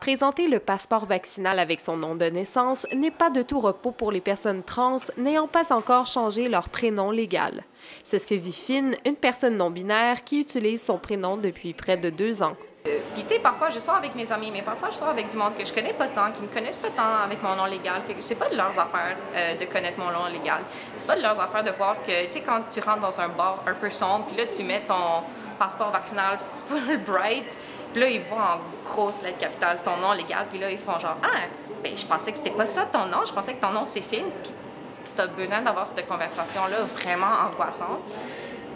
Présenter le passeport vaccinal avec son nom de naissance n'est pas de tout repos pour les personnes trans n'ayant pas encore changé leur prénom légal. C'est ce que vit Finn, une personne non-binaire qui utilise son prénom depuis près de 2 ans. Puis, tu sais, parfois, je sors avec mes amis, mais parfois, je sors avec du monde que je connais pas tant, qui me connaissent pas tant avec mon nom légal. Fait que c'est pas de leurs affaires de connaître mon nom légal. C'est pas de leurs affaires de voir que, tu sais, quand tu rentres dans un bar un peu sombre, puis là, tu mets ton passeport vaccinal full bright, puis là, ils voient en grosse lettre capitale ton nom légal, puis là, ils font genre « Ah, ben je pensais que c'était pas ça ton nom, je pensais que ton nom c'est Finn. » Puis t'as besoin d'avoir cette conversation-là vraiment angoissante.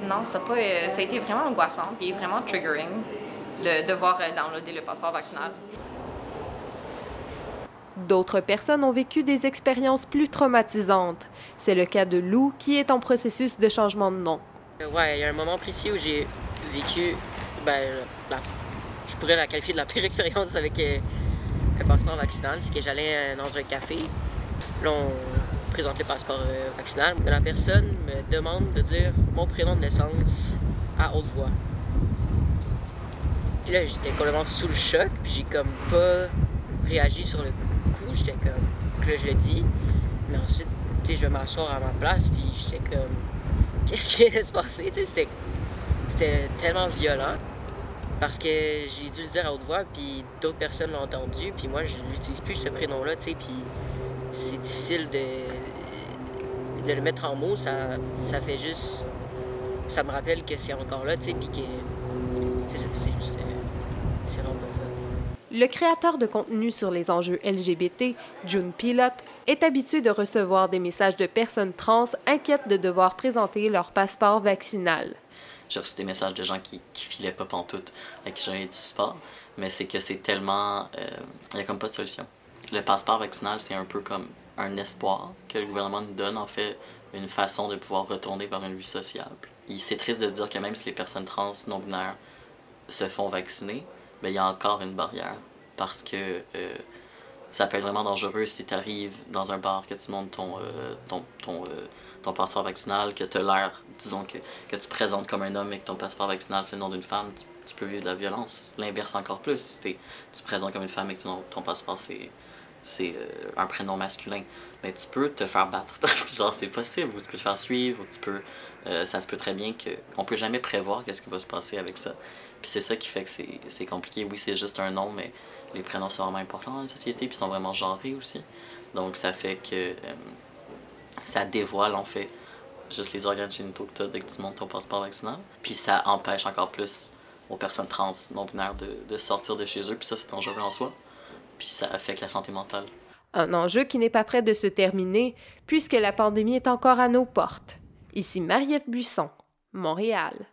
Non, ça a été vraiment angoissant, puis vraiment triggering. De devoir downloader le passeport vaccinal. D'autres personnes ont vécu des expériences plus traumatisantes. C'est le cas de Lou, qui est en processus de changement de nom. Ouais, il y a un moment précis où j'ai vécu, je pourrais la qualifier de la pire expérience avec le passeport vaccinal. C'est que j'allais dans un café, là on présente le passeport vaccinal, mais la personne me demande de dire mon prénom de naissance à haute voix. Puis là, j'étais complètement sous le choc, puis j'ai comme pas réagi sur le coup, j'étais comme... Puis là, je le dis, mais ensuite, tu sais, je vais m'asseoir à ma place, puis j'étais comme... Qu'est-ce qui vient de se passer? Tu sais, c'était tellement violent, parce que j'ai dû le dire à haute voix, puis d'autres personnes l'ont entendu, puis moi, je n'utilise plus ce prénom-là, tu sais, puis c'est difficile de le mettre en mots, ça fait juste... Ça me rappelle que c'est encore là, tu sais, puis que... C'est juste... Le créateur de contenu sur les enjeux LGBT, June Pilote, est habitué de recevoir des messages de personnes trans inquiètes de devoir présenter leur passeport vaccinal. J'ai reçu des messages de gens qui filaient pas pantoute, avec qui j'avais du support, mais c'est que c'est tellement... il n'y a comme pas de solution. Le passeport vaccinal, c'est un peu comme un espoir que le gouvernement nous donne, en fait, une façon de pouvoir retourner vers une vie sociale. C'est triste de dire que même si les personnes trans non-binaires se font vacciner, mais il y a encore une barrière parce que ça peut être vraiment dangereux si tu arrives dans un bar, que tu montres ton passeport vaccinal, que tu as l'air, disons que tu présentes comme un homme et que ton passeport vaccinal c'est le nom d'une femme, tu peux vivre de la violence. L'inverse encore plus, si tu présentes comme une femme et que ton passeport c'est un prénom masculin, mais tu peux te faire battre. Genre c'est possible, ou tu peux te faire suivre, ou tu peux, ça se peut très bien qu'on peut jamais prévoir qu'est-ce qui va se passer avec ça. Puis c'est ça qui fait que c'est compliqué. Oui, c'est juste un nom, mais les prénoms sont vraiment importants dans la société, puis sont vraiment genrés aussi. Donc ça fait que ça dévoile en fait juste les organes génitaux que tu as dès que tu montes ton passeport vaccinal. Puis ça empêche encore plus aux personnes trans non-binaires de sortir de chez eux, puis ça c'est dangereux en soi. Puis ça affecte la santé mentale. Un enjeu qui n'est pas près de se terminer, puisque la pandémie est encore à nos portes. Ici Marie-Ève Buisson, Montréal.